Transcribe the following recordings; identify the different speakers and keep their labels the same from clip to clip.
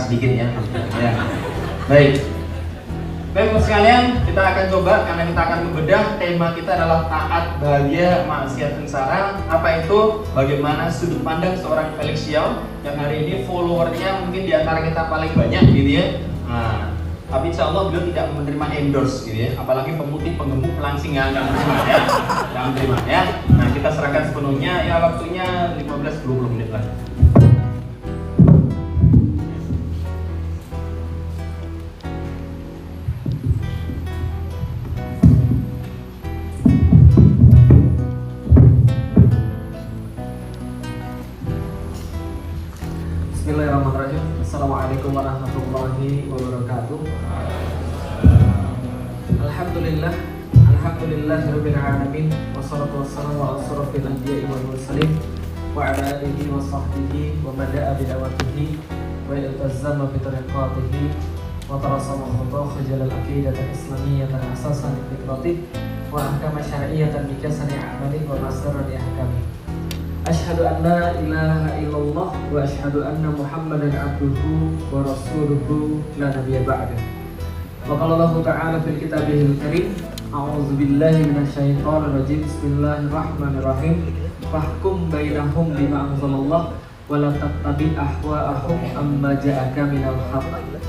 Speaker 1: sedikit ya. Ya. Baik. Baik sekalian, kita akan coba karena kita akan membedah tema kita adalah taat, bahagia, maksiat, sengsara. Apa itu? Bagaimana sudut pandang seorang Felix Xiao yang hari ini followernya mungkin di antara kita paling banyak gitu ya. Nah, tapi insya Allah beliau tidak menerima endorse gitu ya. Apalagi pemutih, penggemuk, langsing nggak menerima ya. Nggak menerima ya. Nah, kita serahkan sepenuhnya ya, waktunya 15-20 menit lagi.
Speaker 2: Bismillahirrahmanirrahim. Assalamualaikum warahmatullahi wabarakatuh. Alhamdulillahirabbil alamin wassalatu wassalamu ala asyrofil anbiya'i wal mursalin wa ala alihi wa sahbihi wa man da'a bi da'watihi wa iltazama bi tariqatihi wa tarasama khutah jalal aqidatan islamiyyatan asasan li fitrati wa ahkama syar'iyyatan bi kasani a'mali wa masdaran li ahkami. Asyhadu an la ilaha illallah wa asyhadu anna Muhammadan abduhu wa rasuluhu la nabiyya ba'dah. Wa qala Allah ta'ala fil kitabihil karim, a'udzu billahi minasyaitonir rajim. Bismillahirrahmanirrahim. Fahkum bainahum bima anzalallah wa la tattabi' ahwa'ahum amma ja'aka minal haqq.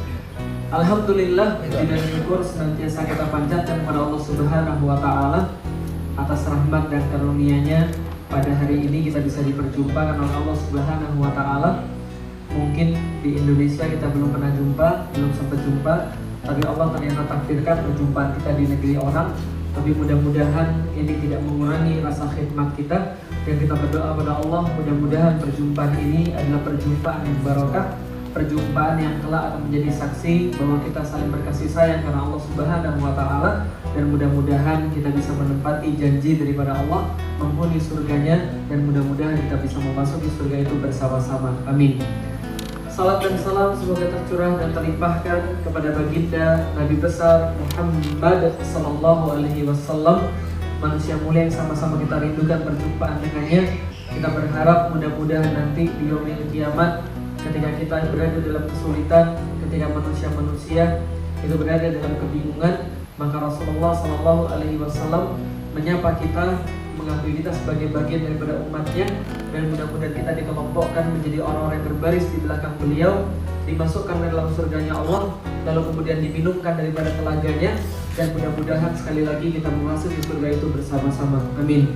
Speaker 2: Alhamdulillah, puji dan syukur senantiasa kita panjatkan kepada Allah Subhanahu wa taala atas rahmat dan karunia-Nya. Pada hari ini kita bisa diperjumpakan oleh Allah Subhanahu wa taala. Mungkin di Indonesia kita belum pernah jumpa, belum sempat jumpa, tapi Allah ternyata takdirkan perjumpaan kita di negeri orang. Tapi mudah-mudahan ini tidak mengurangi rasa khidmat kita, dan kita berdoa pada Allah mudah-mudahan perjumpaan ini adalah perjumpaan yang barokah, perjumpaan yang kelak akan menjadi saksi bahwa kita saling berkasih sayang karena Allah Subhanahu wa taala, dan mudah-mudahan kita bisa menempati janji daripada Allah, menghuni surganya, dan mudah-mudahan kita bisa memasuki surga itu bersama-sama. Amin. Salat dan salam semoga tercurah dan terlimpahkan kepada baginda Nabi besar Muhammad sallallahu alaihi wasallam, manusia mulia yang sama-sama kita rindukan perjumpaan dengannya. Kita berharap mudah-mudahan nanti di yaumil kiamat, ketika kita berada dalam kesulitan, ketika manusia-manusia itu berada dalam kebingungan, maka Rasulullah Sallallahu Alaihi Wasallam menyapa kita, mengakui kita sebagai bagian daripada umatnya, dan mudah-mudahan kita dikelompokkan menjadi orang-orang yang berbaris di belakang beliau, dimasukkan ke dalam surganya Allah, lalu kemudian diminumkan daripada telaganya, dan mudah-mudahan sekali lagi kita memasuki surga itu bersama-sama. Amin.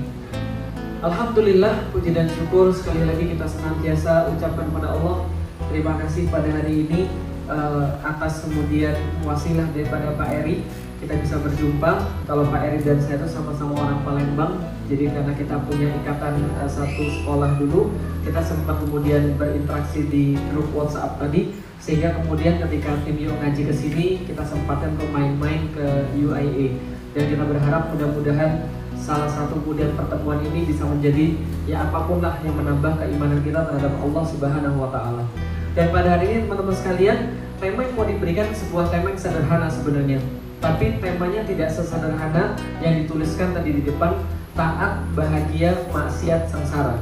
Speaker 2: Alhamdulillah, puji dan syukur sekali lagi kita senantiasa ucapkan pada Allah. Terima kasih pada hari ini atas kemudian wasilah daripada Pak Eri, kita bisa berjumpa. Kalau Pak Eri dan saya itu sama-sama orang Palembang, jadi karena kita punya ikatan satu sekolah dulu, kita sempat kemudian berinteraksi di grup WhatsApp tadi, sehingga kemudian ketika tim Yuk ngaji ke sini, kita sempatkan ke main-main ke UIA, dan kita berharap mudah-mudahan salah satu kemudian pertemuan ini bisa menjadi ya apapun lah yang menambah keimanan kita terhadap Allah Subhanahu wa taala. Dan pada hari ini teman-teman sekalian, tema yang mau diberikan sebuah tema yang sederhana sebenarnya, tapi temanya tidak sesederhana yang dituliskan tadi di depan, taat, bahagia, maksiat, sengsara.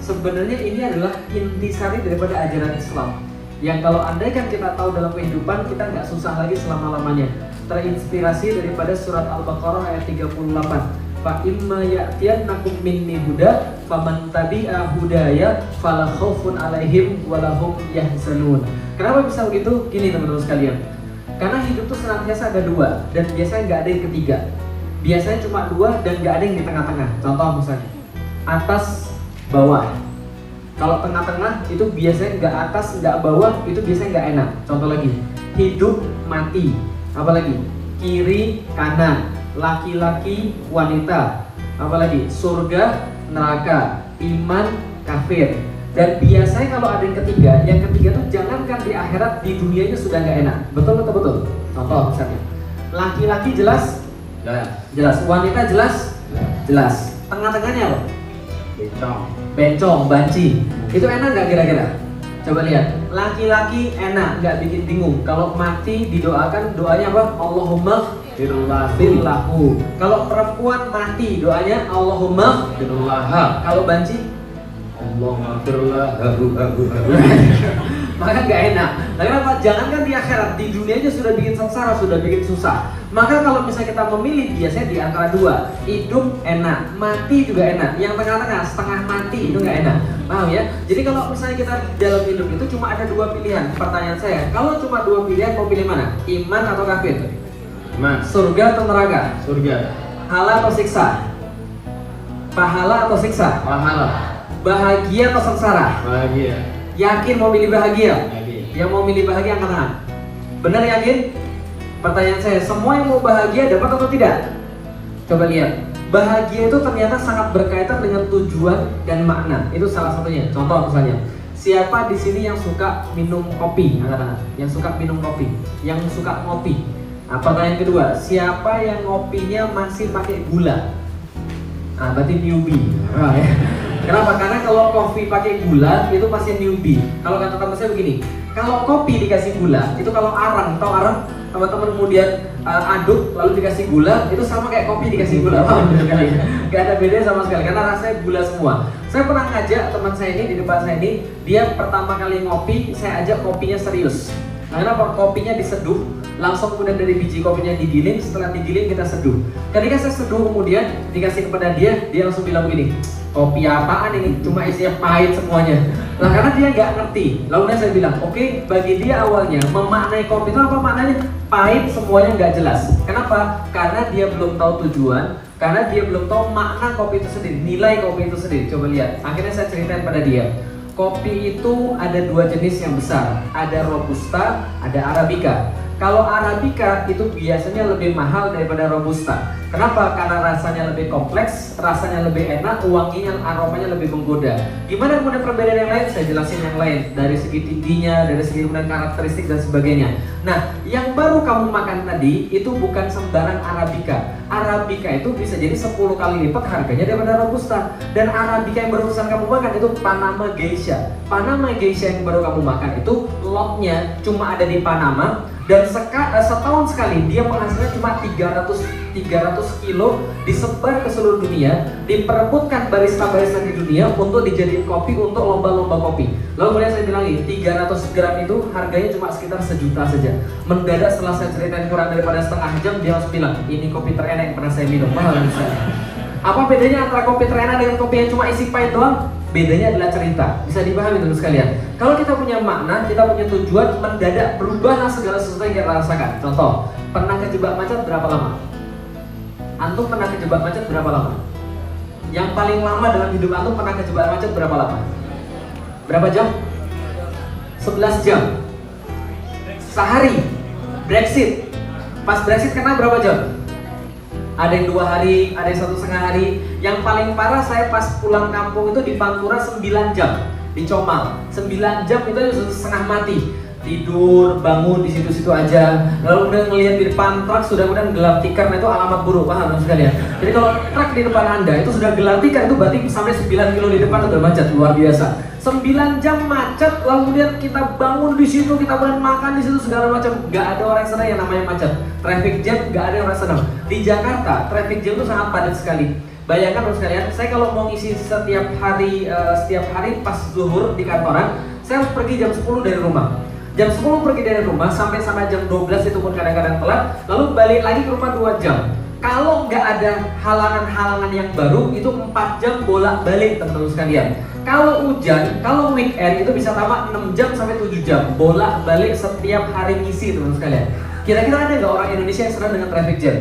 Speaker 2: Sebenarnya ini adalah intisari daripada ajaran Islam, yang kalau andaikan kita tahu dalam kehidupan, kita nggak susah lagi selama-lamanya. Terinspirasi daripada surat Al-Baqarah ayat 38. Fa imma ya'tiyannakum minni huda faman tabi'a hudaya fala khaufun 'alaihim wa lahum yahzanun. Kenapa bisa begitu? Gini teman-teman sekalian. Karena hidup itu senantiasa ada dua, dan biasanya nggak ada yang ketiga. Biasanya cuma dua dan nggak ada yang di tengah-tengah. Contoh misalnya atas bawah. Kalau tengah-tengah itu biasanya nggak atas nggak bawah, itu biasanya nggak enak. Contoh lagi, hidup mati. Apalagi kiri kanan, laki-laki wanita, apalagi surga neraka, iman kafir. Dan biasanya kalau ada yang ketiga tuh jangankan di akhirat, di dunianya sudah nggak enak. Betul. Contoh misalnya, laki-laki jelas, wanita jelas. Tengah-tengahnya apa? Bencong, banci. Itu enak nggak kira-kira? Coba lihat, laki-laki enak, nggak bikin bingung. Kalau mati didoakan, doanya apa? Allahumma firlahu. Kalau perempuan mati, doanya Allahumma firlaha. Kalau banci, Allahumma firlahu. maka nggak enak. Nah, kenapa? Jangankan di akhirat, di dunia aja sudah bikin sengsara, sudah bikin susah. Maka kalau misalnya kita memilih, biasanya di antara dua, hidup enak, mati juga enak. Yang tengah-tengah, setengah mati itu nggak enak. Paham ya? Jadi kalau misalnya kita dalam hidup itu cuma ada dua pilihan. Pertanyaan saya, kalau cuma dua pilihan, mau pilih mana? Iman atau kafir?
Speaker 1: Iman.
Speaker 2: Surga atau neraka?
Speaker 1: Surga.
Speaker 2: Pahala atau siksa? Pahala atau siksa?
Speaker 1: Pahala.
Speaker 2: Bahagia atau sengsara?
Speaker 1: Bahagia.
Speaker 2: Yakin mau milih bahagia?
Speaker 1: Bahagia.
Speaker 2: Yang mau milih bahagia angkat tangan. Benar yakin? Pertanyaan saya, semua yang mau bahagia dapat atau tidak? Coba lihat. Bahagia itu ternyata sangat berkaitan dengan tujuan dan makna. Itu salah satunya. Contoh misalnya, siapa di sini yang suka minum kopi? Angkat tangan. Yang suka minum kopi, yang suka ngopi. Nah, pertanyaan kedua, siapa yang ngopinya masih pakai gula? Nah, berarti newbie. Oh, ya. Kenapa? Karena kalau kopi pakai gula itu pasti newbie. Kalau kata teman saya begini, kalau kopi dikasih gula, itu kalau arang, tahu arang? Teman-teman kemudian aduk lalu dikasih gula, itu sama kayak kopi dikasih gula. Gak ada bedanya sama sekali karena rasanya gula semua. Saya pernah ngajak teman saya ini di depan saya ini, dia pertama kali ngopi, saya ajak kopinya serius. Nah, kenapa? Kopinya diseduh, langsung kemudian dari biji kopinya digiling, setelah digiling kita seduh. Ketika saya seduh kemudian dikasih kepada dia, dia langsung bilang begini, kopi apaan ini? Cuma isinya pahit semuanya. Nah, karena dia nggak ngerti. Lalu saya bilang, oke, bagi dia awalnya memaknai kopi itu apa maknanya? Pahit semuanya nggak jelas. Kenapa? Karena dia belum tahu tujuan, karena dia belum tahu makna kopi itu sendiri, nilai kopi itu sendiri. Coba lihat. Akhirnya saya ceritain pada dia. Kopi itu ada dua jenis yang besar, ada Robusta, ada Arabica. Kalau Arabica itu biasanya lebih mahal daripada Robusta. Kenapa? Karena rasanya lebih kompleks, rasanya lebih enak, wanginya, aromanya lebih menggoda. Gimana kemudian perbedaan yang lain? Saya jelasin yang lain. Dari segi tingginya, dari segi kemudian karakteristik dan sebagainya. Nah, yang baru kamu makan tadi itu bukan sembarang Arabica. Arabica itu bisa jadi 10 kali lipat harganya daripada Robusta. Dan Arabica yang barusan kamu makan itu Panama Geisha. Panama Geisha yang baru kamu makan itu lotnya cuma ada di Panama. Dan setahun sekali dia penghasilannya cuma 300 kilo disebar ke seluruh dunia, diperebutkan barista-barista di dunia untuk dijadiin kopi untuk lomba-lomba kopi. Lalu kemudian saya bilang lagi, 300 gram itu harganya cuma sekitar 1 juta saja. Mendadak setelah saya ceritain kurang daripada setengah jam, dia langsung bilang, ini kopi terenak yang pernah saya minum. Mahal bisa. Apa bedanya antara kopi terenak dengan kopi yang cuma isi pahit doang? Bedanya adalah cerita. Bisa dipahami teman sekalian. Kalau kita punya makna, kita punya tujuan, mendadak berubahlah segala sesuatu yang kita rasakan. Contoh, pernah kejebak macet berapa lama? Antum pernah kejebak macet berapa lama? Yang paling lama dalam hidup antum pernah kejebak macet berapa lama? Berapa jam? 11 jam. Sehari. Brexit. Pas Brexit kena berapa jam? Ada yang 2 hari, ada yang 1,5 hari. Yang paling parah saya pas pulang kampung itu di Pantura 9 jam di Comal. 9 jam itu sudah setengah mati. Tidur, bangun di situ-situ aja. Lalu kemudian ngelihat di depan truk sudah kemudian gelap tikar, nah itu alamat buruk, paham sekalian. Jadi kalau truk di depan Anda itu sudah gelap tikar, itu berarti sampai 9 kilo di depan udah macet, luar biasa. 9 jam macet, lalu kemudian kita bangun di situ, kita kemudian makan di situ segala macam. Gak ada orang senang yang namanya macet. Traffic jam gak ada orang senang. Di Jakarta traffic jam itu sangat padat sekali. Bayangkan teman sekalian, saya kalau mau ngisi setiap hari pas zuhur di kantoran, saya harus pergi jam 10 dari rumah. Jam 10 pergi dari rumah sampai jam 12 itu pun kadang-kadang telat, lalu balik lagi ke rumah 2 jam. Kalau nggak ada halangan-halangan yang baru, itu 4 jam bolak-balik teman-teman sekalian. Kalau hujan, kalau weekend itu bisa tambah 6 jam sampai 7 jam bolak-balik setiap hari ngisi teman-teman sekalian. Kira-kira ada nggak orang Indonesia yang senang dengan traffic jam?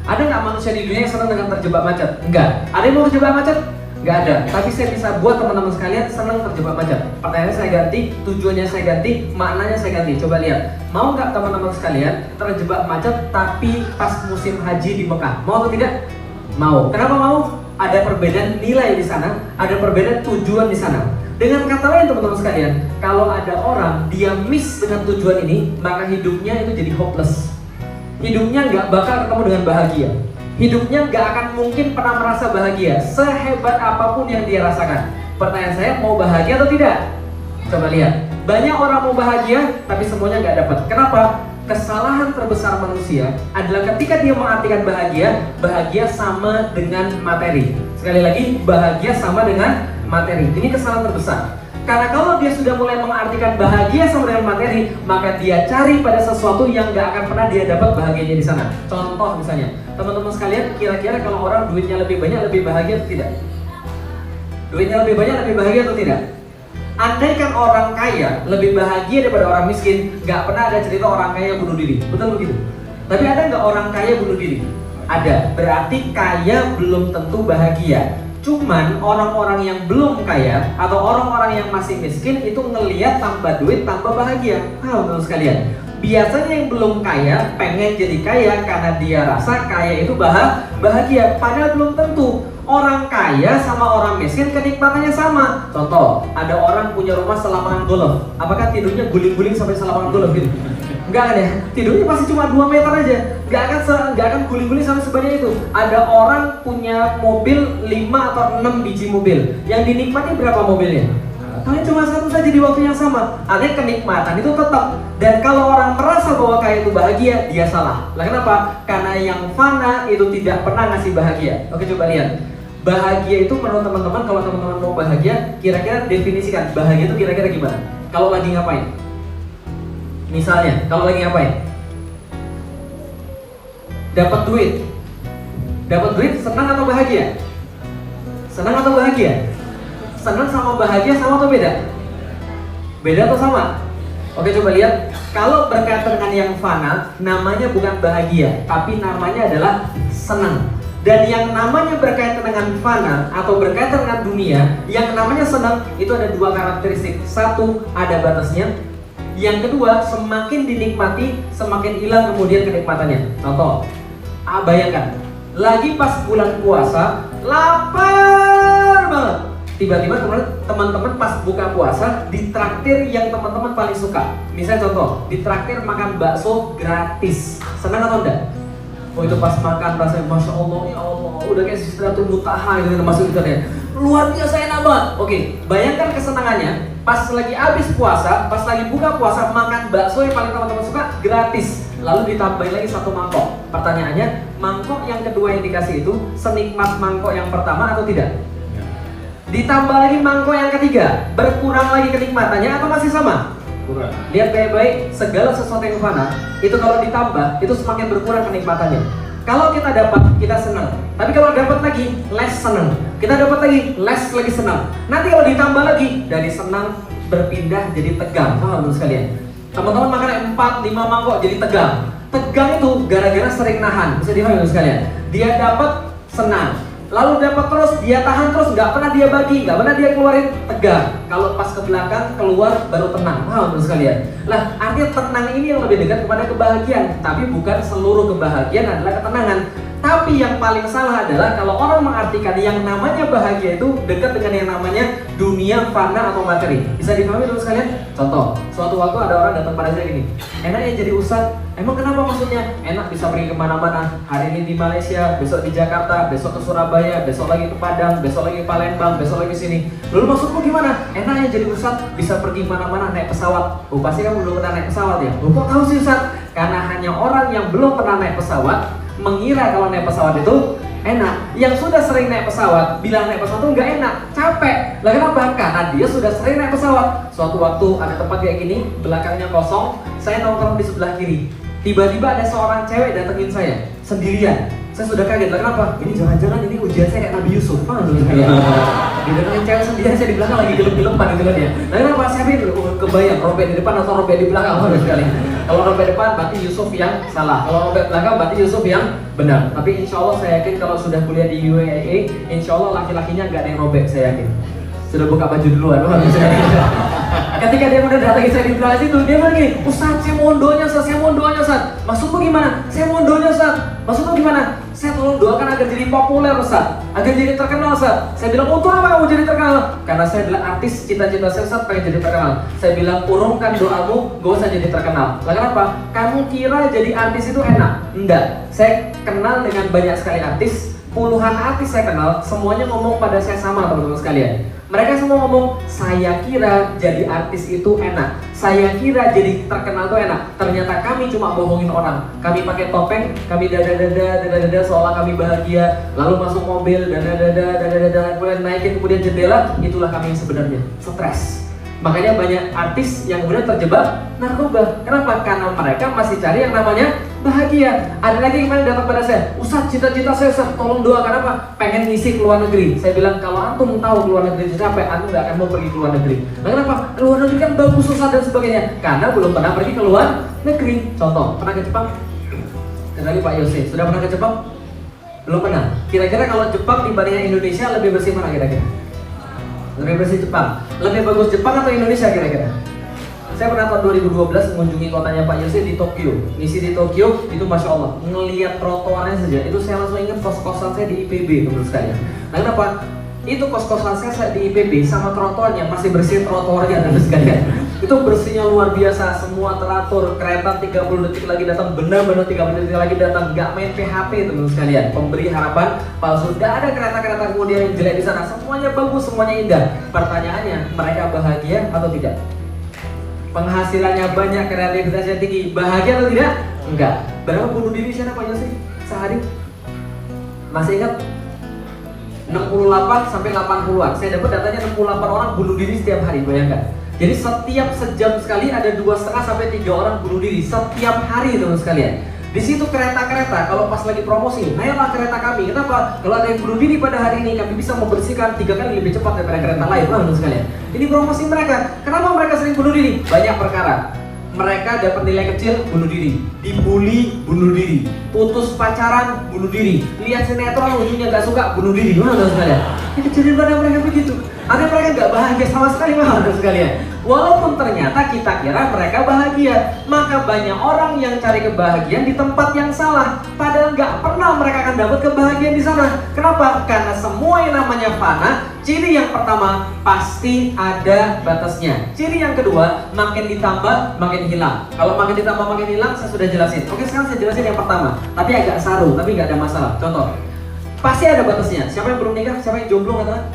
Speaker 2: Ada nggak manusia di dunia yang senang dengan terjebak macet? Enggak. Ada yang mau terjebak macet? Nggak ada. Tapi saya bisa buat teman-teman sekalian senang terjebak macet. Pertanyaannya saya ganti, tujuannya saya ganti, maknanya saya ganti. Coba lihat. Mau nggak teman-teman sekalian terjebak macet tapi pas musim haji di Mekah? Mau atau tidak? Mau. Kenapa mau? Ada perbedaan nilai di sana, ada perbedaan tujuan di sana. Dengan kata lain teman-teman sekalian, kalau ada orang dia miss dengan tujuan ini, maka hidupnya itu jadi hopeless. Hidupnya nggak bakal ketemu dengan bahagia. Hidupnya nggak akan mungkin pernah merasa bahagia, sehebat apapun yang dia rasakan. Pertanyaan saya, mau bahagia atau tidak? Coba lihat, banyak orang mau bahagia, tapi semuanya nggak dapat. Kenapa? Kesalahan terbesar manusia adalah ketika dia mengartikan bahagia, bahagia sama dengan materi. Sekali lagi, bahagia sama dengan materi. Ini kesalahan terbesar. Karena kalau dia sudah mulai mengartikan bahagia sama dengan materi, maka dia cari pada sesuatu yang gak akan pernah dia dapat bahagianya di sana. Contoh misalnya, teman-teman sekalian, kira-kira kalau orang duitnya lebih banyak lebih bahagia atau tidak? Duitnya lebih banyak lebih bahagia atau tidak? Andaikan orang kaya lebih bahagia daripada orang miskin, gak pernah ada cerita orang kaya bunuh diri. Betul begitu? Tapi ada nggak orang kaya bunuh diri? Ada. Berarti kaya belum tentu bahagia. Cuman orang-orang yang belum kaya atau orang-orang yang masih miskin itu ngelihat tambah duit tambah bahagia. Teman-teman sekalian, biasanya yang belum kaya pengen jadi kaya karena dia rasa kaya itu bahagia. Padahal belum tentu. Orang kaya sama orang miskin kenikmatannya sama. Contoh, ada orang punya rumah selapangan golf. Apakah tidurnya guling-guling sampai selapangan golf gitu? Enggak kan ya? Tidurnya pasti cuma 2 meter aja. Enggak akan guling-guling sampai sebanyak itu. Ada orang punya mobil 5 atau 6 biji mobil. Yang dinikmati berapa mobilnya? Kalian cuma satu saja di waktu yang sama. Artinya kenikmatan itu tetap. Dan kalau orang merasa bahwa kaya itu bahagia, dia salah. Lah kenapa? Karena yang fana itu tidak pernah ngasih bahagia. Oke, coba lihat. Bahagia itu menurut teman-teman, kalau teman-teman mau bahagia, kira-kira definisikan bahagia itu kira-kira gimana? Kalau lagi ngapain? Misalnya, kalau lagi ngapain? Dapat duit. Dapat duit senang atau bahagia? Senang atau bahagia? Senang sama bahagia sama atau beda? Beda atau sama? Oke, coba lihat. Kalau berkaitan dengan yang fana, namanya bukan bahagia, tapi namanya adalah senang. Dan yang namanya berkaitan dengan fana atau berkaitan dengan dunia, yang namanya senang itu ada 2 karakteristik. Satu, ada batasnya. Yang kedua, semakin dinikmati, semakin hilang kemudian kenikmatannya. Contoh, bayangkan, lagi pas bulan puasa, lapar banget. Tiba-tiba teman-teman pas buka puasa ditraktir yang teman-teman paling suka. Misalnya contoh, ditraktir makan bakso gratis. Senang atau enggak? Oh, itu pas makan rasanya Masya Allah, ya Allah, udah kayak Sidratul Muntaha gitu masuk gitu ya. Luar biasa enak banget. Oke, bayangkan kesenangannya pas lagi habis puasa, pas lagi buka puasa makan bakso yang paling teman-teman suka gratis. Lalu ditambahin lagi 1 mangkok. Pertanyaannya, mangkok yang kedua yang dikasih itu senikmat mangkok yang pertama atau tidak? Ditambah lagi mangkok yang ketiga, berkurang lagi kenikmatannya atau masih sama? Kurang. Lihat baik-baik, segala sesuatu yang fana itu kalau ditambah itu semakin berkurang kenikmatannya. Kalau kita dapat, kita senang. Tapi kalau dapat lagi, less senang. Kita dapat lagi, less lagi senang. Nanti kalau ditambah lagi, dari senang berpindah jadi tegang. Paham sekalian? Teman-teman makan 4-5 mangkok jadi tegang. Tegang itu gara-gara sering nahan. Bisa dipahami sekalian? Dia dapat senang. Lalu dapat terus, dia tahan terus, nggak pernah dia bagi, nggak pernah dia keluarin, tegang. Kalau pas ke belakang, keluar, baru tenang. Paham sekalian? Lah, artinya tenang ini yang lebih dekat kepada kebahagiaan. Tapi bukan seluruh kebahagiaan adalah ketenangan. Tapi yang paling salah adalah kalau orang mengartikan yang namanya bahagia itu dekat dengan yang namanya dunia fana atau materi. Bisa dipahami dulu sekalian? Contoh, suatu waktu ada orang datang pada saya gini, enaknya jadi ustadz. Emang kenapa maksudnya? Enak bisa pergi kemana-mana. Hari ini di Malaysia, besok di Jakarta, besok ke Surabaya, besok lagi ke Padang, besok lagi ke Palembang, besok lagi sini. Lalu maksudmu gimana? Enaknya jadi ustadz bisa pergi kemana-mana naik pesawat. Oh, pasti kamu belum pernah naik pesawat ya? Oh, kok tahu sih ustadz? Karena hanya orang yang belum pernah naik pesawat mengira kalau naik pesawat itu enak. Yang sudah sering naik pesawat bilang naik pesawat itu nggak enak, capek. Lah kenapa? Karena dia sudah sering naik pesawat. Suatu waktu ada tempat kayak gini, belakangnya kosong, saya nongkrong di sebelah kiri. Tiba-tiba ada seorang cewek datengin saya sendirian. Saya sudah kaget, lah kenapa? Ini jangan-jangan ini ujian saya kayak Nabi Yusuf. Didatengin cewek sendirian, saya di belakang lagi gelap-gelapan gitu kan ya. Lah kenapa? Saya kebayang robek di depan atau robek di belakang. Sekali. Kalau robek depan berarti Yusuf yang salah. Kalau robek belakang berarti Yusuf yang benar. Tapi insya Allah saya yakin kalau sudah kuliah di UAE, insya Allah laki-lakinya nggak ada yang robek, saya yakin. Sudah buka baju duluan. Ketika dia udah datang saya di belakang situ, dia bilang gini, Ustaz, saya mau doanya Ustaz, saya mau doanya Ustaz. Maksudmu gimana? Saya mau doanya Ustaz. Maksudmu gimana? Saya tolong doakan agar jadi populer Ustaz, agar jadi terkenal Ustaz. Saya bilang, untuk apa kamu jadi terkenal? Karena saya adalah artis, cita-cita saya Ustaz pengen jadi terkenal. Saya bilang, urungkan doamu, gak usah jadi terkenal. Lah kenapa? Kamu kira jadi artis itu enak? Enggak. Saya kenal dengan banyak sekali artis, puluhan artis saya kenal, semuanya ngomong pada saya sama teman-teman sekalian. Mereka semua ngomong, saya kira jadi artis itu enak, saya kira jadi terkenal itu enak. Ternyata kami cuma bohongin orang. Kami pakai topeng, kami dada seolah kami bahagia. Lalu masuk mobil, dada kemudian naikin kemudian jendela. Itulah kami yang sebenarnya stres. Makanya banyak artis yang kemudian terjebak narkoba. Kenapa? Karena mereka masih cari yang namanya bahagia. Ada lagi yang datang pada saya, Ustaz, cita-cita saya, Ustaz, tolong doakan apa? Pengen ngisi ke luar negeri. Saya bilang, kalau antum tahu ke luar negeri itu capek, antum gak akan mau pergi ke luar negeri. Nah, kenapa? Ke luar negeri kan bagus, Ustaz, dan sebagainya. Karena belum pernah pergi ke luar negeri. Contoh, pernah ke Jepang? Kecuali Pak Yose, sudah pernah ke Jepang? Belum pernah. Kira-kira kalau Jepang dibandingkan Indonesia lebih bersih mana kira-kira? Lebih bersih Jepang. Lebih bagus Jepang atau Indonesia kira-kira? Saya pernah tahun 2012 mengunjungi kotanya Pak Yose di Tokyo. Ngisi di Tokyo itu Masya Allah, ngelihat trotoarnya saja itu saya langsung ingat kos-kosan saya di IPB menurut saya. Nah, kenapa? Itu kos-kosan saya di IPB sama trotoarnya masih bersih trotoarnya dan sekalian. Itu bersihnya luar biasa, semua teratur, kereta 30 detik lagi datang, benar-benar 30 detik lagi datang, nggak main PHP teman sekalian, pemberi harapan palsu, nggak ada kereta-kereta kemudian yang jelek di sana, semuanya bagus, semuanya indah. Pertanyaannya, mereka bahagia atau tidak? Penghasilannya banyak, kreativitasnya tinggi, bahagia atau tidak? Enggak. Berapa bunuh diri sana Pak Yose sehari? Masih ingat? 68 sampai 80-an. Saya dapat datanya 68 orang bunuh diri setiap hari, bayangkan. Jadi setiap sejam sekali ada 2,5 sampai 3 orang bunuh diri setiap hari teman sekalian. Di situ kereta-kereta kalau pas lagi promosi, naiklah kereta kami. Kenapa? Kalau ada yang bunuh diri pada hari ini, kami bisa membersihkan 3 kali lebih cepat daripada kereta lain, teman sekalian. Ini promosi mereka. Kenapa mereka sering bunuh diri? Banyak perkara. Mereka dapat nilai kecil, bunuh diri. Dibully, bunuh diri. Putus pacaran, bunuh diri. Lihat sinetron, ujungnya gak suka, bunuh diri. Teman sekalian. Ini kejadian pada mereka begitu. Ada mereka nggak bahagia sama sekali, teman sekalian. Walaupun ternyata kita kira mereka bahagia, maka banyak orang yang cari kebahagiaan di tempat yang salah. Padahal nggak pernah mereka akan dapat kebahagiaan di sana. Kenapa? Karena semua yang namanya fana. Ciri yang pertama pasti ada batasnya. Ciri yang kedua makin ditambah makin hilang. Kalau makin ditambah makin hilang saya sudah jelasin. Oke, sekarang saya jelasin yang pertama. Tapi agak saru, tapi nggak ada masalah. Contoh, pasti ada batasnya. Siapa yang belum nikah? Siapa yang jomblo katakan?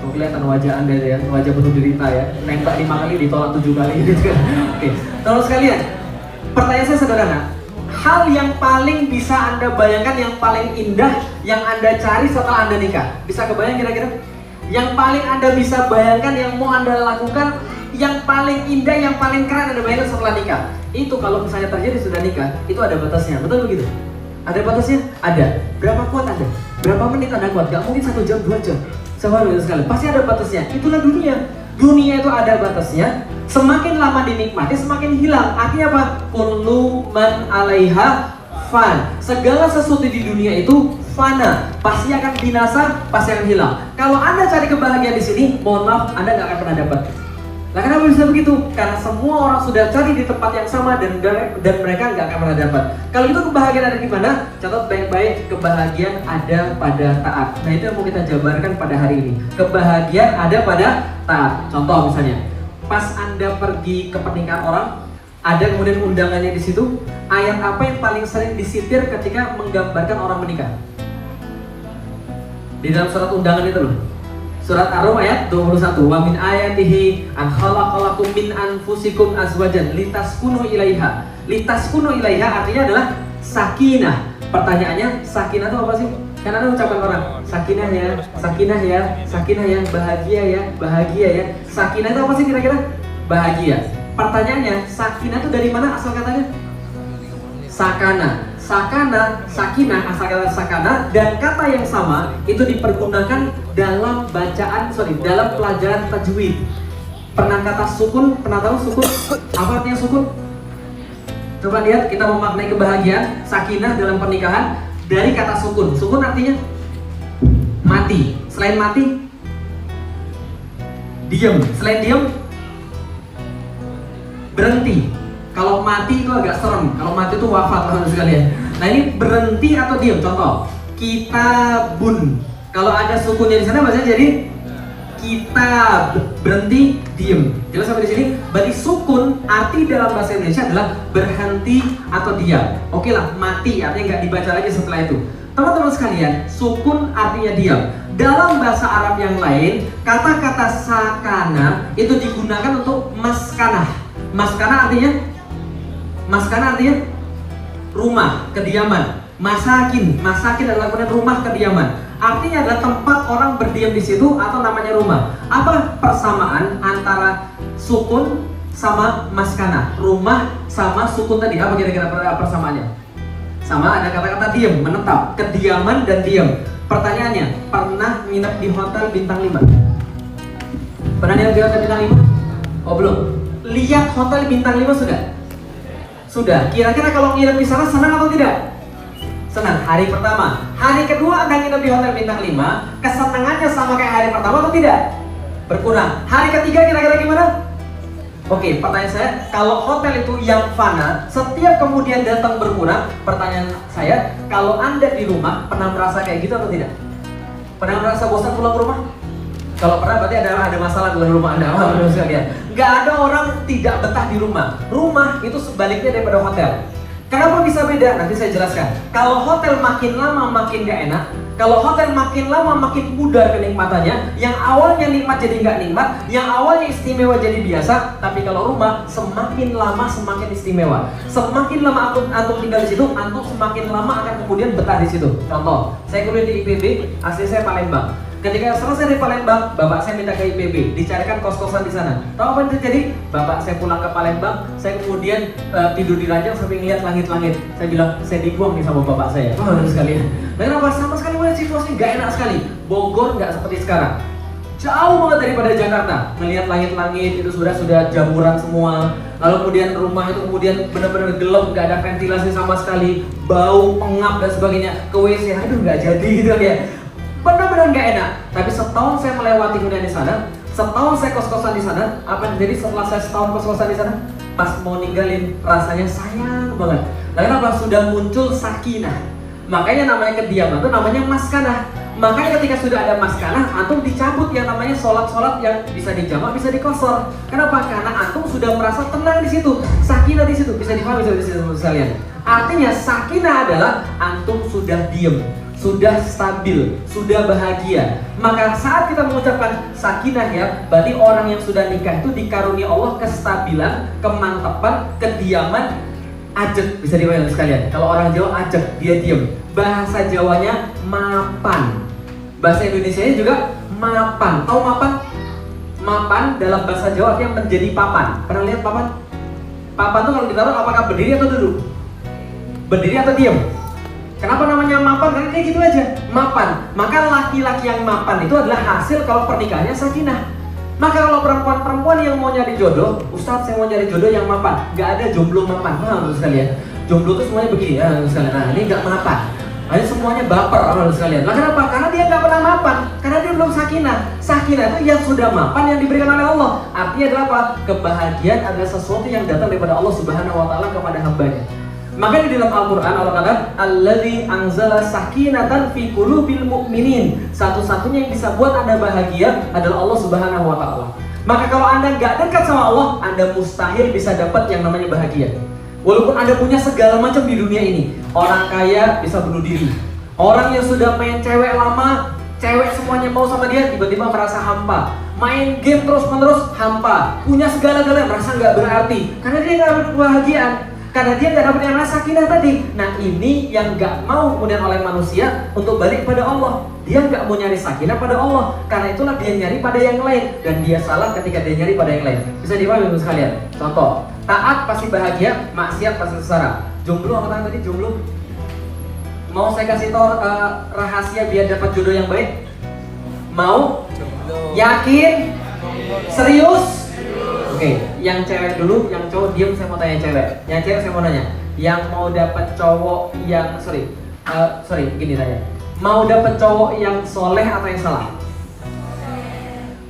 Speaker 2: Kelihatan wajah Anda ya, wajah penuh derita ya. Nembak 5 kali ditolak 7 kali gitu kan. Oke, teman sekalian, pertanyaan saya sederhana. Hal yang paling bisa Anda bayangkan, yang paling indah yang Anda cari setelah Anda nikah, bisa kebayang kira-kira? Yang paling Anda bisa bayangkan, yang mau Anda lakukan, yang paling indah, yang paling keren Anda bayangkan setelah nikah, itu kalau misalnya terjadi sudah nikah, itu ada batasnya, betul begitu? Ada batasnya? Ada. Berapa kuat Anda? Berapa menit Anda kuat? Gak mungkin 1 jam, 2 jam. Sekali. Pasti ada batasnya. Itulah dunia. Dunia itu ada batasnya. Semakin lama dinikmati, semakin hilang. Artinya apa? Kullu man 'alaiha fan. Segala sesuatu di dunia itu fana. Pasti akan binasa, pasti akan hilang. Kalau Anda cari kebahagiaan di sini, mohon maaf, Anda nggak akan pernah dapat. Nah, kenapa bisa begitu? Karena semua orang sudah cari di tempat yang sama dan mereka nggak akan pernah dapat. Kalau itu kebahagiaan ada di mana? Catat baik-baik, kebahagiaan ada pada taat. Nah, itu yang mau kita jabarkan pada hari ini. Kebahagiaan ada pada taat. Contoh misalnya, pas Anda pergi ke pernikahan orang, ada kemudian undangannya di situ. Ayat apa yang paling sering disitir ketika menggambarkan orang menikah? Di dalam surat undangan itu loh. Surat Ar-Rum ayat 21. Wa min ayatihi an khalaqalakum min anfusikum azwajan litaskunu ilaiha. Litaskunu ilaiha artinya adalah sakinah. Pertanyaannya, sakinah itu apa sih? Kan ada ucapan orang, sakinah ya, sakinah ya, sakinah ya, bahagia ya, bahagia ya. Sakinah itu apa sih kira-kira? Bahagia. Pertanyaannya, sakinah itu dari mana asal katanya? Sakana. Sakana, sakinah, asal kata sakana, dan kata yang sama itu dipergunakan dalam dalam pelajaran tajwid. Pernah kata sukun, pernah tahu sukun? Apa artinya sukun? Coba lihat, kita memaknai kebahagiaan, sakinah dalam pernikahan dari kata sukun. Sukun artinya mati. Selain mati, diam. Selain diam, berhenti. Kalau mati itu agak serem. Kalau mati itu wafat, teman sekalian. Nah, ini berhenti atau diam. Contoh, kitabun. Kalau ada sukunnya di sana bahasanya jadi kitab, berhenti, diam. Jelas sampai di sini? Berarti sukun arti dalam bahasa Indonesia adalah berhenti atau diam. Oke lah, mati artinya nggak dibaca lagi setelah itu. Teman-teman sekalian, sukun artinya diam. Dalam bahasa Arab yang lain, kata-kata sakana itu digunakan untuk maskanah. Maskanah artinya rumah, kediaman. Masakin adalah kemudian rumah kediaman. Artinya adalah tempat orang berdiam di situ atau namanya rumah. Apa persamaan antara sukun sama maskanah? Rumah sama sukun tadi, apa kira-kira persamaannya? Sama, ada kata-kata diam, menetap, kediaman dan diam. Pertanyaannya, pernah nginep di hotel bintang 5? Pernah nginep di hotel bintang 5? Oh belum. Lihat hotel bintang 5 sudah? Sudah. Kira-kira kalau nginep di sana senang atau tidak? Senang. Hari pertama. Hari kedua Anda nginep di hotel bintang 5, kesenangannya sama kayak hari pertama atau tidak? Berkurang. Hari ketiga kira-kira gimana? Oke, pertanyaan saya, kalau hotel itu yang fana, setiap kemudian datang berkurang, pertanyaan saya, kalau Anda di rumah pernah merasa kayak gitu atau tidak? Pernah merasa bosan pulang ke rumah? Kalau pernah berarti ada masalah dalam rumah Anda. Menurut sekalian, nggak ada orang tidak betah di rumah. Rumah itu sebaliknya daripada hotel. Kenapa bisa beda? Nanti saya jelaskan. Kalau hotel makin lama makin gak enak, kalau hotel makin lama makin pudar kenikmatannya. Yang awalnya nikmat jadi nggak nikmat, yang awalnya istimewa jadi biasa. Tapi kalau rumah semakin lama semakin istimewa. Semakin lama antum tinggal di situ, antum semakin lama akan kemudian betah di situ. Contoh, saya kuliah di IPB, asli saya Palembang. Ketika selesai di Palembang, bapak saya minta ke IPB, dicarikan kos-kosan di sana. Tahu apa yang terjadi? Bapak saya pulang ke Palembang, saya kemudian tidur di ranjang sampai ngeliat langit-langit. Saya bilang, saya dibuang nih sama bapak saya. Sekalian. Dan kenapa? Sama sekali mana situasinya nggak enak sekali. Bogor nggak seperti sekarang. Jauh banget daripada Jakarta. Melihat langit-langit itu sudah jamuran semua. Lalu kemudian rumah itu kemudian benar-benar gelap, nggak ada ventilasi sama sekali, bau, pengap dan sebagainya. Ke WC, aduh nggak jadi gitu ya. Benar-benar nggak enak. Tapi setahun saya melewati kemudian di sana, setahun saya kos-kosan di sana. Apa yang terjadi setelah saya setahun kos-kosan di sana? Pas mau ninggalin rasanya sayang banget. Nah, kenapa? Sudah muncul sakinah. Makanya namanya kediaman itu namanya maskanah. Makanya ketika sudah ada maskanah, antum dicabut yang namanya sholat-sholat yang bisa dijamak, bisa dikosor. Kenapa? Karena antum sudah merasa tenang di situ, sakinah di situ. Bisa dipahami sekalian. Artinya sakinah adalah antum sudah diem, sudah stabil, sudah bahagia. Maka saat kita mengucapkan sakinah ya, berarti orang yang sudah nikah itu dikaruniai Allah kestabilan, kemantapan, kediaman, ajeg. Bisa dipahami sekalian. Kalau orang Jawa ajeg, dia diem. Bahasa Jawanya mapan. Bahasa Indonesianya juga mapan. Tahu mapan? Mapan dalam bahasa Jawa artinya menjadi papan. Pernah lihat papan? Papan itu kalau ditaruh apakah berdiri atau duduk? Berdiri atau diam? Kenapa namanya mapan? Karena kayak gitu aja, mapan. Maka laki-laki yang mapan itu adalah hasil kalau pernikahannya sakinah. Maka kalau perempuan-perempuan yang mau nyari jodoh, Ustadz saya mau nyari jodoh yang mapan. Gak ada jomblo mapan, harus sekalian. Jomblo itu semuanya begini, ya sekalian. Nah ini gak mapan. Ini semuanya baper, harus sekalian. Nah kenapa? Karena dia gak pernah mapan. Karena dia belum sakinah. Sakinah itu yang sudah mapan yang diberikan oleh Allah. Artinya adalah apa? Kebahagiaan adalah sesuatu yang datang daripada Allah Subhanahu Wa Taala kepada hambanya. Maka di dalam Al-Quran Allah kata Alladzi anzala sakinatan fi qulubil mu'minin. Satu-satunya yang bisa buat Anda bahagia adalah Allah Subhanahu Wa Ta'ala. Maka kalau Anda nggak dekat sama Allah, Anda mustahil bisa dapat yang namanya bahagia. Walaupun Anda punya segala macam di dunia ini. Orang kaya bisa bunuh diri. Orang yang sudah main cewek lama, cewek semuanya mau sama dia, tiba-tiba merasa hampa. Main game terus-menerus, hampa. Punya segala-galanya, merasa nggak berarti. Karena dia nggak ada kebahagiaan. Karena dia nggak dapat yang namanya sakinah tadi. Nah ini yang nggak mau kemudian oleh manusia untuk balik pada Allah. Dia nggak mau nyari sakinah pada Allah. Karena itulah dia nyari pada yang lain. Dan dia salah ketika dia nyari pada yang lain. Bisa dipahami sekalian? Contoh, taat pasti bahagia, maksiat pasti sengsara. Jomblo apa tadi? Jomblo. Mau saya kasih tau rahasia biar dapat jodoh yang baik? Mau? Yakin? Serius? Oke, yang cewek dulu, yang cowok diam. Saya mau tanya cewek. Yang cewek saya mau nanya, yang mau dapat cowok yang gini tanya. Mau dapat cowok yang soleh atau yang salah?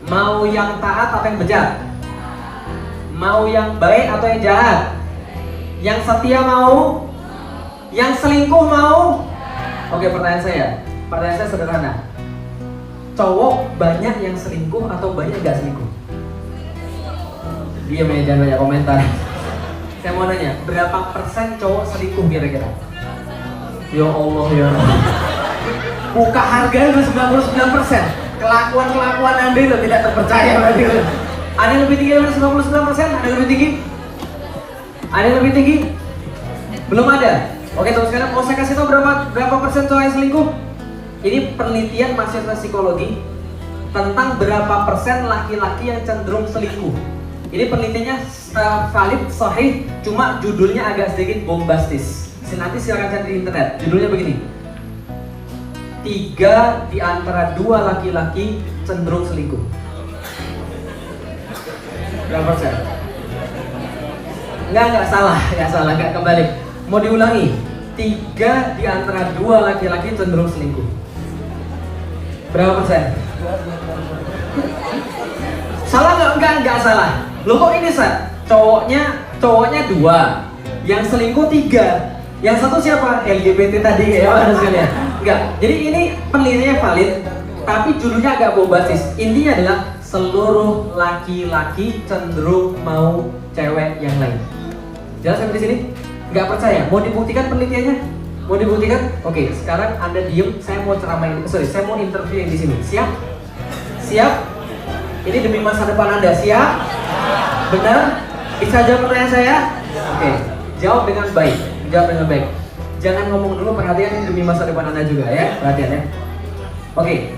Speaker 2: Mau yang taat atau yang bejat? Mau yang baik atau yang jahat? Yang setia mau? Yang selingkuh mau? Oke, pertanyaan saya sederhana. Cowok banyak yang selingkuh atau banyak gak selingkuh? Diam ya, jangan banyak komentar. Saya mau nanya, berapa persen cowok selingkuh kira-kira? Ya Allah ya. Buka harganya 99%. Kelakuan Anda itu tidak terpercaya berarti. Ada yang lebih tinggi dari 99%? Ada yang lebih tinggi? Ada yang lebih tinggi? Belum ada. Oke, terus sekarang mau saya kasih tahu berapa persen cowok yang selingkuh? Ini penelitian mahasiswa psikologi tentang berapa persen laki-laki yang cenderung selingkuh. Ini penelitiannya valid, sahih, cuma judulnya agak sedikit bombastis. Nanti silakan cari di internet. Judulnya begini: 3 di antara 2 laki-laki cenderung selingkuh. Berapa persen? Enggak salah, enggak kembali. Mau diulangi. 3 di antara 2 laki-laki cenderung selingkuh. Berapa persen? Salah enggak salah. Loh kok ini cowoknya 2, yang selingkuh 3. Yang satu siapa? LGBT tadi ya Mas sekalian. Enggak. Jadi ini penelitiannya valid, tapi judulnya agak bombastis. Intinya adalah seluruh laki-laki cenderung mau cewek yang lain. Jelas sampai di sini? Enggak percaya? Mau dibuktikan penelitiannya? Mau dibuktikan? Oke, sekarang Anda diem, saya mau saya mau interview yang di sini. Siap? Siap? Ini demi masa depan Anda, siap? Benar? Bisa jawab pertanyaan saya? Oke, jawab dengan baik. Jangan ngomong dulu, perhatian ini demi masa depan Anda juga ya. Perhatian ya. Oke.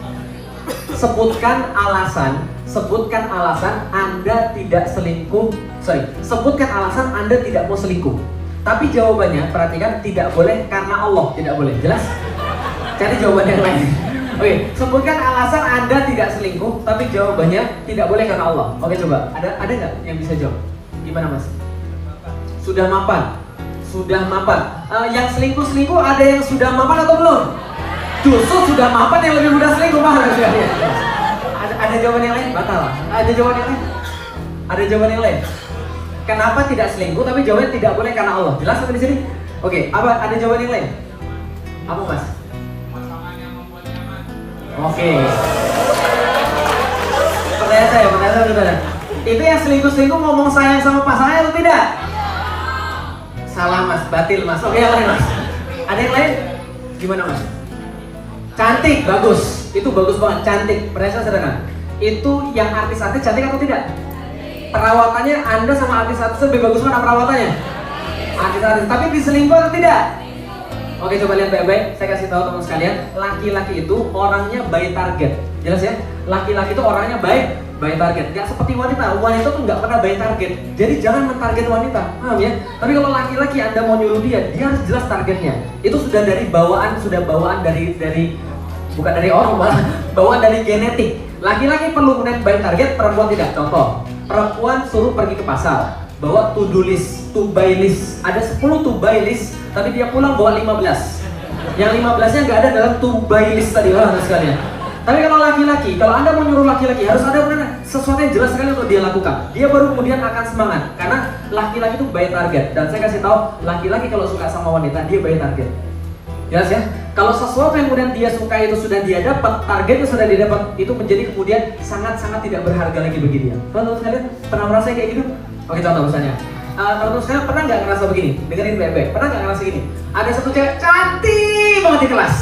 Speaker 2: Sebutkan alasan Anda tidak selingkuh. Sebutkan alasan Anda tidak mau selingkuh. Tapi jawabannya, perhatikan, tidak boleh karena Allah, tidak boleh. Jelas? Cari jawaban yang lain. Oke, sebutkan alasan Anda tidak selingkuh, tapi jawabannya tidak boleh karena Allah. Oke, coba. Ada nggak yang bisa jawab? Gimana Mas? Sudah mapan. Yang selingkuh ada yang sudah mapan atau belum? Justru sudah mapan yang lebih mudah selingkuh, paham nggak? Ada jawaban yang lain? Batal. Ada jawaban yang lain? Kenapa tidak selingkuh tapi jawabannya tidak boleh karena Allah? Jelas sampai di sini? Oke, apa ada jawaban yang lain? Apa Mas?
Speaker 3: Pasangan yang membuat nyaman.
Speaker 2: Oke. Pertanyaan saya. Itu yang selingkuh ngomong sayang sama pasangannya atau tidak? Salah Mas, batil Mas. Oke, yang lain Mas. Ada yang lain? Gimana Mas? Cantik, bagus. Itu bagus banget, cantik. Pertanyaan sederhana. Itu yang artis-artis cantik atau tidak? Perawatannya Anda sama artis-artis lebih bagus mana perawatannya? Artis-artis, tapi diselingkuh atau tidak? Oke, coba lihat baik-baik. Saya kasih tahu teman sekalian, laki-laki itu orangnya by target. Jelas ya? Laki-laki itu orangnya by target. Gak seperti wanita tuh nggak pernah by target. Jadi jangan mentarget wanita, paham ya? Tapi kalau laki-laki Anda mau nyuruh dia harus jelas targetnya. Itu sudah dari bawaan dari bukan dari orang malah, bawaan dari genetik. Laki-laki perlu kemudian by target, perempuan tidak. Contoh, perempuan suruh pergi ke pasar, bawa to-do list, to buy list. Ada 10 to buy list, tapi dia pulang bawa 15. Yang 15-nya nggak ada dalam to buy list tadi, sekalian. Tapi kalau laki-laki, kalau Anda mau nyuruh laki-laki, harus ada sesuatu yang jelas sekali untuk dia lakukan. Dia baru kemudian akan semangat, karena laki-laki itu by target. Dan saya kasih tahu, laki-laki kalau suka sama wanita, dia by target. Jelas ya? Kalau sesuatu yang kemudian dia suka itu sudah dia dapat, targetnya sudah dia dapat, itu menjadi kemudian sangat-sangat tidak berharga lagi bagi dia. Teman-teman sekalian, pernah merasa kayak gitu? Oke, contoh misalnya. Teman-teman sekalian pernah nggak ngerasa begini? Dengerin baik-baik. Pernah nggak ngerasa gini? Ada satu cewek cantik banget di kelas.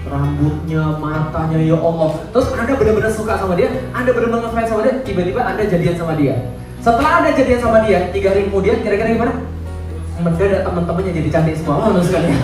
Speaker 2: Rambutnya, matanya, ya Allah. Terus Anda benar-benar suka sama dia, Anda benar-benar ngefans sama dia, tiba-tiba Anda jadian sama dia. Setelah Anda jadian sama dia, 3 hari kemudian, kira-kira gimana? Mendadak teman-temannya jadi cantik semua, teman sekalian.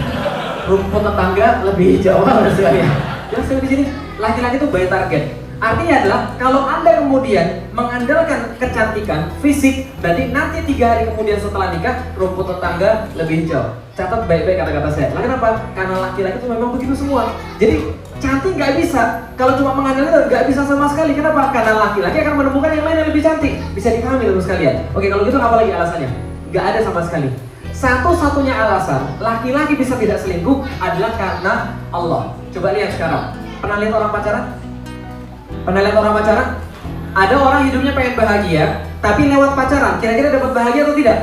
Speaker 2: Rumput tetangga lebih hijau, teman sekalian. Jadi di sini laki-laki itu by target. Artinya adalah kalau Anda kemudian mengandalkan kecantikan fisik, berarti nanti 3 hari kemudian setelah nikah rumput tetangga lebih hijau. Catat baik-baik kata-kata saya. Kenapa? Karena laki-laki itu memang begitu semua. Jadi cantik nggak bisa. Kalau cuma mengandalkan nggak bisa sama sekali. Kenapa? Karena laki-laki akan menemukan yang lain yang lebih cantik. Bisa dipahami teman sekalian. Oke, kalau gitu apa lagi alasannya? Nggak ada sama sekali. Satu-satunya alasan laki-laki bisa tidak selingkuh adalah karena Allah. Coba lihat sekarang. Pernah lihat orang pacaran? Ada orang hidupnya pengen bahagia, tapi lewat pacaran, kira-kira dapat bahagia atau tidak?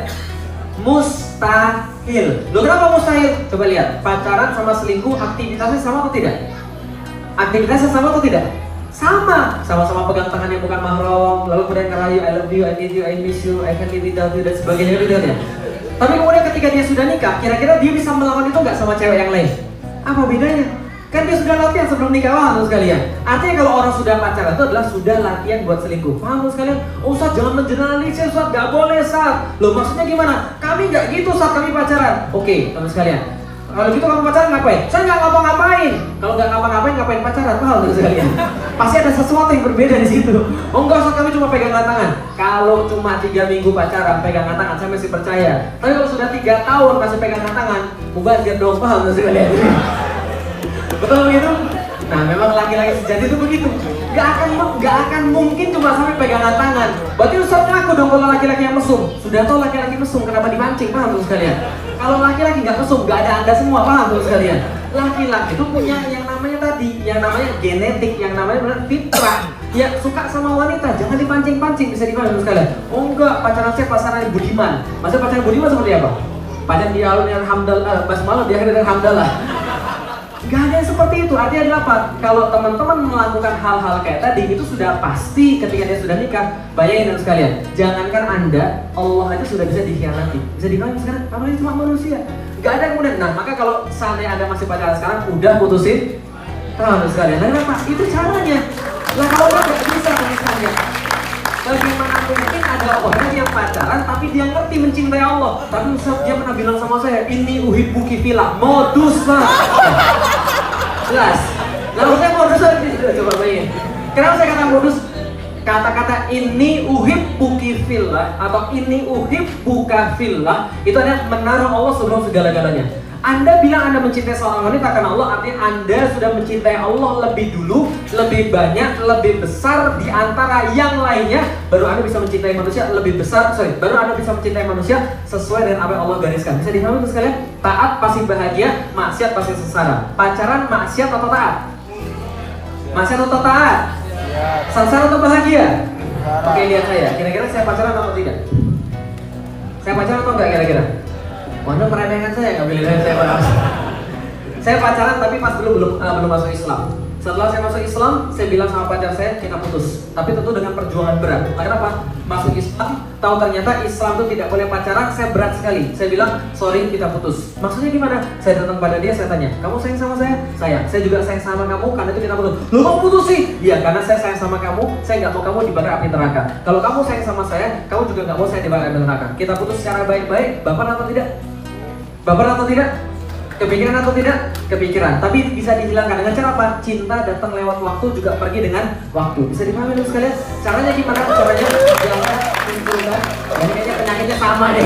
Speaker 2: Mustahil. Loh, kenapa mustahil? Coba lihat, pacaran sama selingkuh aktivitasnya sama atau tidak? Sama-sama pegang tangan yang bukan mahram, lalu kemudian ngerayu, I love you, I need you, I miss you, I can't live without you, dan sebagainya gitu ya. Tapi kemudian ketika dia sudah nikah, kira-kira dia bisa melakukan itu nggak sama cewek yang lain? Apa bedanya? Kan dia sudah latihan sebelum nikah, paham sekalian? Artinya kalau orang sudah pacaran itu adalah sudah latihan buat selingkuh, paham sekalian? Ustaz jangan mengeneralisir, Ustaz, gak boleh, Ustaz. Loh maksudnya gimana? Kami gak gitu saat kami pacaran. Oke, teman sekalian, Kalau gitu kamu pacaran ngapain? Saya nggak ngapa-ngapain. Kalau nggak ngapa-ngapain, ngapain pacaran? Paham nggak sekalian? Pasti ada sesuatu yang berbeda di situ. Oh enggak, Ustaz, kami cuma pegangan tangan. Kalau cuma 3 minggu pacaran, pegangan tangan, saya masih percaya. Tapi kalau sudah 3 tahun masih pegangan tangan, mubazir dong, paham nggak sekalian? Betul begitu? Nah, memang laki-laki sejati itu begitu. Gak akan mungkin cuma sampai pegangan tangan. Berarti Ustaz ngaku dong kalau laki-laki yang mesum. Sudah tahu laki-laki mesum, kenapa dipancing? Paham tuh sekalian? Kalau laki-laki nggak mesum, nggak ada anda semua, paham tuh sekalian? Laki-laki itu punya yang namanya tadi, yang namanya genetik, yang namanya benar fitrah. Ya suka sama wanita, jangan dipancing-pancing, bisa dipahami tuh sekalian. Oh enggak, pacaran saya pasangan budiman. Maksudnya pacaran budiman seperti apa? Pacaran di awal dengan hamdalah, pas malam di akhir dengan hamdalah. Gak ada yang seperti itu. Artinya adalah apa? Kalau teman-teman melakukan hal-hal kayak tadi, itu sudah pasti ketika dia sudah nikah. Bayangin dan sekalian, jangankan anda, Allah aja sudah bisa dikhianati. Bisa dikhianati sekarang, apalagi cuma manusia. Gak ada yang kemudian. Nah, maka kalau seandainya anda masih pacaran sekarang, udah putusin. Nah, sekalian. Nah, kenapa? Itu caranya. Lah kalau nggak bisa misalnya. Bagaimana mungkin ada orang yang pacaran tapi dia ngerti mencintai Allah, tapi Ustaz dia pernah bilang sama saya, ini uhibbuki fillah, modus lah. Jelas. Lalu saya modus aja, coba bayangin. Kenapa saya kata modus? Kata-kata ini uhibbuki fillah atau ini uhibbuka fillah itu adalah menaruh Allah sebelum segala-galanya. Anda bilang Anda mencintai seorang wanita karena Allah, artinya Anda sudah mencintai Allah lebih dulu, lebih banyak, lebih besar di antara yang lainnya. Baru Anda bisa mencintai manusia lebih besar, baru Anda bisa mencintai manusia sesuai dengan apa yang Allah gariskan. Bisa dipahami tuh sekalian? Taat pasti bahagia, maksiat pasti sengsara. Pacaran maksiat atau taat? Maksiat atau taat? Sengsara atau bahagia? Oke, lihat saya. Kira-kira saya pacaran atau tidak? Saya pacaran atau enggak kira-kira? Anda meremehkan saya, nggak pilih saya pacaran. Saya pacaran tapi pas belum masuk Islam. Setelah saya masuk Islam, saya bilang sama pacar saya, kita putus. Tapi tentu dengan perjuangan berat. Nah, kenapa? Masuk Islam, tahu ternyata Islam itu tidak boleh pacaran, saya berat sekali. Saya bilang, sorry kita putus. Maksudnya gimana? Saya datang pada dia, saya tanya, kamu sayang sama saya? Sayang. Saya juga sayang sama kamu, karena itu kita putus. Lu kamu putus sih? Iya, karena saya sayang sama kamu, saya nggak mau kamu dibakar api neraka. Kalau kamu sayang sama saya, kamu juga nggak mau saya dibakar api neraka. Kita putus secara baik-baik, baper atau tidak? Baper atau tidak? Kepikiran atau tidak? Kepikiran. Tapi bisa dihilangkan dengan cara apa? Cinta datang lewat waktu juga pergi dengan waktu. Bisa dipahami dulu sekalian? Caranya gimana? Caranya jangan munculkan. Ini kayaknya penyakitnya sama deh.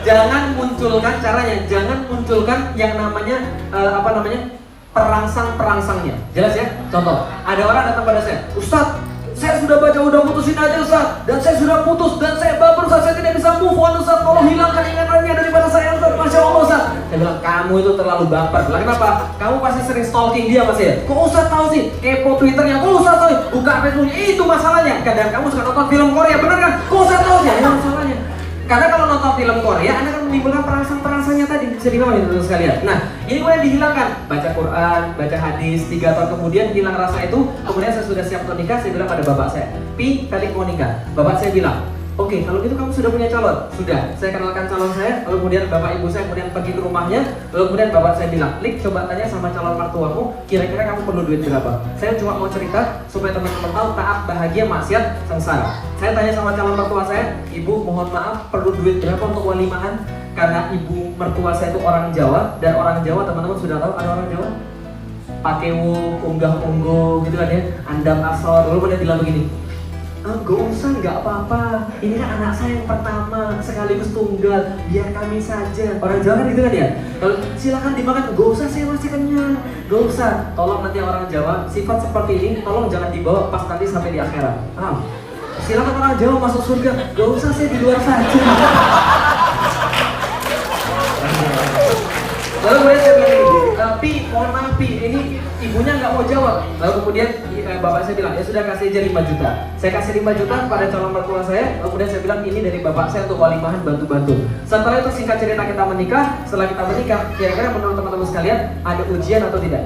Speaker 2: Jangan munculkan caranya. Jangan munculkan yang namanya perangsang-perangsangnya. Jelas ya? Contoh, ada orang datang pada saya, Ustaz, saya sudah baca, udah putusin aja Ustaz, dan saya sudah putus, dan saya baper Ustaz, saya tidak bisa move on Ustaz, tolong hilangkan ingatannya daripada saya Ustaz, Masya Allah Ustaz. Saya bilang, kamu itu terlalu baper. Bilang, kenapa? Kamu pasti sering stalking dia Mas ya? Kok Ustaz tahu sih? Kepo Twitternya, kok Ustaz tahu? Buka Facebooknya, itu masalahnya. Kadang kamu suka nonton film Korea, bener kan? Kok Ustaz tahu sih? Itu masalahnya. Karena kalau nonton film Korea, Anda akan menimbulkan perangsang-perangsangnya tadi. Bisa dipahami teman-teman sekalian. Nah, ini kemudian dihilangkan. Baca Quran, baca hadis, 3 tahun kemudian hilang rasa itu. Kemudian saya sudah siap untuk nikah, saya bilang pada bapak saya, Pi, Felix mau nikah. Bapak saya bilang, oke, kalau gitu kamu sudah punya calon? Sudah. Saya kenalkan calon saya, lalu kemudian bapak ibu saya kemudian pergi ke rumahnya, lalu kemudian bapak saya bilang, Lik, coba tanya sama calon mertuamu, kira-kira kamu perlu duit berapa? Saya cuma mau cerita supaya teman-teman tahu taat, bahagia, maksiat, sengsara. Saya tanya sama calon mertua saya, ibu mohon maaf perlu duit berapa untuk walimahan? Karena ibu mertua saya itu orang Jawa, dan orang Jawa teman-teman sudah tahu ada orang Jawa pakewu, unggah-ungguh gitu kan ya, andam asor, lalu kemudian bilang begini, gak usah, gak apa-apa. Ini kan anak saya yang pertama, sekaligus tunggal. Biar kami saja. Orang Jawa kan gitu kan ya. Kalau silakan dimakan, gak usah, saya masih kenyang. Gak usah. Tolong nanti orang Jawa, sifat seperti ini tolong jangan dibawa pas nanti sampai di akhirat. Silakan orang Jawa masuk surga. Gak usah, saya di luar saja. Lalu kemudian saya bilang Pi, mohon maaf Pi, ini ibunya nggak mau jawab. Lalu kemudian bapak saya bilang, ya sudah kasih aja 5 juta. Saya kasih 5 juta pada calon mertua saya. Lalu kemudian saya bilang, ini dari bapak saya untuk walimahan, bantu-bantu. Setelah itu singkat cerita kita menikah. Setelah kita menikah, kira-kira menurut teman-teman sekalian ada ujian atau tidak?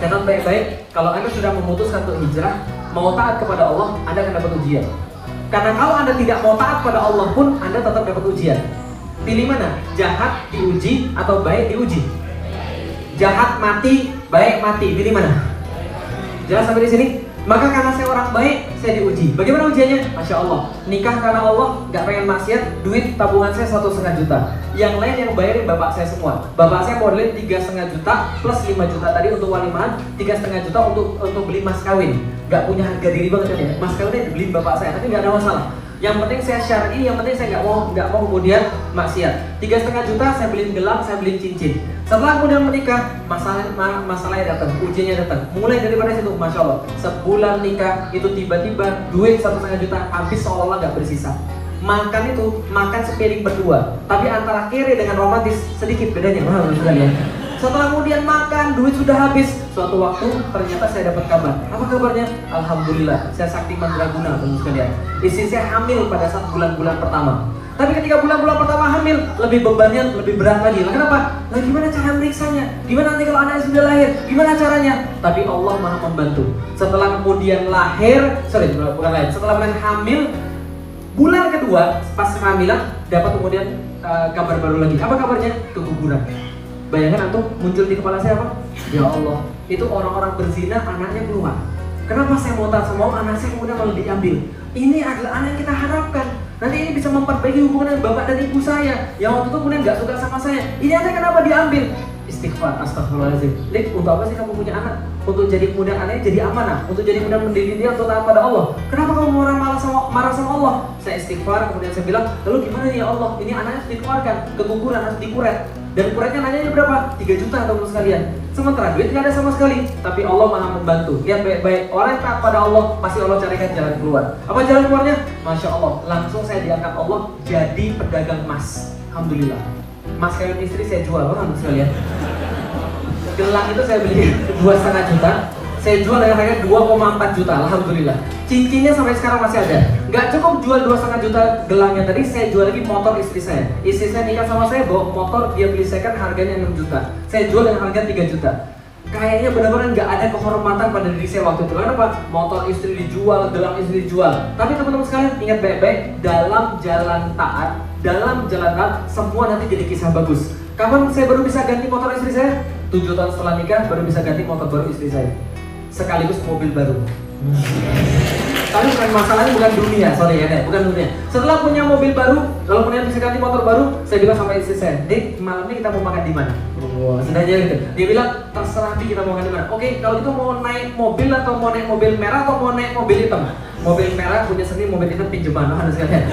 Speaker 2: Catat baik-baik, kalau Anda sudah memutuskan untuk hijrah, mau taat kepada Allah, Anda akan dapat ujian. Karena kalau Anda tidak mau taat pada Allah pun, Anda tetap dapat ujian. Pilih mana? Jahat diuji atau baik diuji? Jahat mati, baik mati. Pilih mana? Jelas sampai di sini? Maka karena saya orang baik, saya diuji. Bagaimana ujiannya? Masya Allah, nikah karena Allah, gak pengen maksiat, duit tabungan saya 1,5 juta. Yang lain yang bayarin bapak saya semua. Bapak saya modelin 3,5 juta plus 5 juta tadi untuk walimahan, 3,5 juta untuk beli mas kawin. Gak punya harga diri banget kan ya. Mas kawinnya dibeliin bapak saya, tapi gak ada masalah. Yang penting saya syar'i, yang penting saya nggak mau kemudian maksiat. 3,5 juta saya beliin gelang, saya beliin cincin. Setelah kemudian menikah, masalahnya datang, ujiannya datang. Mulai daripada situ, masya Allah, sebulan nikah itu tiba-tiba duit 1,5 juta habis seolah-olah nggak bersisa. Makan itu makan sepiring berdua, tapi antara kere dengan romantis sedikit bedanya, mahal sekali ya. Setelah kemudian makan, duit sudah habis. Suatu waktu ternyata saya dapat kabar. Apa kabarnya? Alhamdulillah, saya sakti mandraguna teman sekalian. Istri saya hamil pada saat bulan-bulan pertama. Tapi ketika bulan-bulan pertama hamil, lebih bebannya lebih berat lagi. Kenapa? Lah gimana cara meriksanya? Gimana nanti kalau anaknya sudah lahir? Gimana caranya? Tapi Allah Maha membantu. Setelah kemudian setelah kemudian hamil, bulan kedua pas kehamilan dapat kemudian kabar baru lagi. Apa kabarnya? Keguguran. Bayangkan antum, muncul di kepala saya apa? Ya Allah, itu orang-orang berzina anaknya keluar. Kenapa saya mau tak semau anak saya kemudian malah diambil? Ini adalah anak yang kita harapkan. Nanti ini bisa memperbaiki hubungan bapak dan ibu saya yang waktu itu kemudian gak suka sama saya. Ini anak kenapa diambil? Istighfar, astagfirullahaladzim. Lik, untuk apa sih kamu punya anak? Untuk jadi kemudian anaknya jadi amanah, untuk jadi kemudian mendidik dia untuk taat pada Allah. Kenapa kamu marah sama Allah? Saya istighfar, kemudian saya bilang, lalu gimana ya Allah? Ini anaknya harus dikeluarkan, keguguran harus dikuret. Dan kuretnya nanyanya berapa? 3 juta teman sekalian. Sementara duit nggak ada sama sekali, tapi Allah Maha membantu. Lihat baik-baik, orang yang taat pada Allah pasti Allah carikan jalan keluar. Apa jalan keluarnya? Masya Allah, langsung saya diangkat Allah jadi pedagang emas. Alhamdulillah. Mas kawin istri saya jual, orang sekalian. Gelang itu saya beli 2,5 juta, saya jual dengan harga 2,4 juta. Alhamdulillah. Cincinnya sampai sekarang masih ada. Gak cukup jual 2,5 juta gelangnya tadi, saya jual lagi motor istri saya. Istri saya nikah sama saya bawa motor, dia beli second harganya 6 juta. Saya jual dengan harga 3 juta. Kayaknya benar-benar gak ada kehormatan pada diri saya waktu itu. Kenapa? Motor istri dijual, gelang istri dijual. Tapi teman-teman sekalian ingat baik-baik, dalam jalan taat, semua nanti jadi kisah bagus. Kapan saya baru bisa ganti motor istri saya? 7 tahun setelah nikah baru bisa ganti motor baru istri saya. Sekaligus mobil baru. Tapi bukan masalahnya, bukan dunia, bukan dunia. Setelah punya mobil baru, lalu kemudian bisa ganti motor baru, saya bilang sama istri saya, Dik, malam ini kita mau makan di mana? Sudah jadi gitu. Dia bilang, terserah Dik, kita mau makan di mana. Oke, kalau itu mau naik mobil atau mau naik mobil merah atau mau naik mobil hitam? Mobil merah punya sendiri, mobil hitam pinjaman, harus sekalian.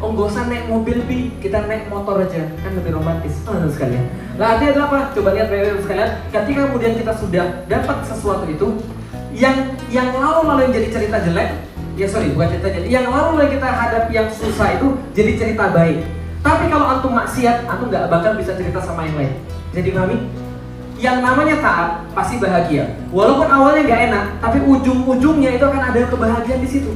Speaker 2: Oh, nggak usah naik mobil Bi, kita naik motor aja, kan lebih romantis. Harus sekalian. Nah, artinya adalah apa? Coba lihat baik-baik sekalian. Ketika kemudian kita sudah dapat sesuatu itu, yang lalu yang jadi cerita jelek, bukan cerita jelek, yang lalu kita hadapi yang susah itu jadi cerita baik. Tapi kalau antum maksiat, antum nggak bakal bisa cerita sama yang lain. Jadi pahami? Yang namanya taat pasti bahagia. Walaupun awalnya nggak enak, tapi ujung-ujungnya itu akan ada kebahagiaan di situ.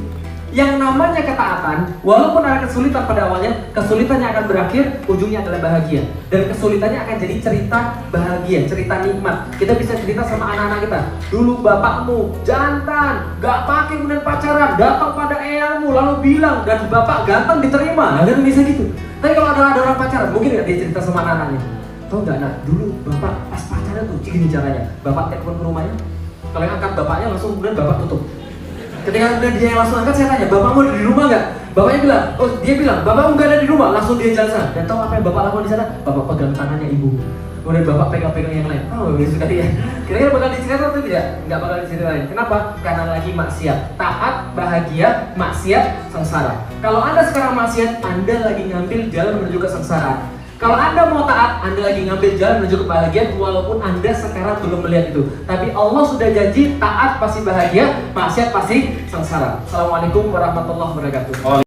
Speaker 2: Yang namanya ketaatan, walaupun ada kesulitan pada awalnya, kesulitannya akan berakhir, ujungnya adalah bahagia. Dan kesulitannya akan jadi cerita bahagia, cerita nikmat. Kita bisa cerita sama anak-anak kita. Dulu bapakmu jantan, gak pakai kemudian pacaran, datang pada eyangmu lalu bilang, dan bapak ganteng diterima. Kan bisa gitu. Tapi kalau ada orang pacaran, mungkin gak dia cerita sama anak-anaknya? Tahu gak nak, dulu bapak pas pacaran tuh gini caranya. Bapak telepon ke rumahnya, kalau yang angkat bapaknya langsung kemudian bapak tutup. Ketika dia yang langsung angkat, saya tanya, bapakmu ada di rumah nggak? Bapaknya bilang, dia bilang, bapakmu nggak ada di rumah. Langsung dia jalan sana. Dan tahu apa yang bapak lakukan di sana? Bapak pegang tangannya ibu. Kemudian bapak pegang-pegang yang lain. Oh, bagus sekali ya. Kira-kira bakal diceritain atau tidak? Nggak bakal diceritain. Kenapa? Karena lagi maksiat. Taat, bahagia, maksiat, sengsara. Kalau Anda sekarang maksiat, Anda lagi ngambil jalan menuju kesengsaraan. Kalau Anda mau taat, Anda lagi ngambil jalan menuju kebahagiaan walaupun Anda sekarang belum melihat itu. Tapi Allah sudah janji taat pasti bahagia, maksiat pasti sengsara. Assalamualaikum warahmatullahi wabarakatuh.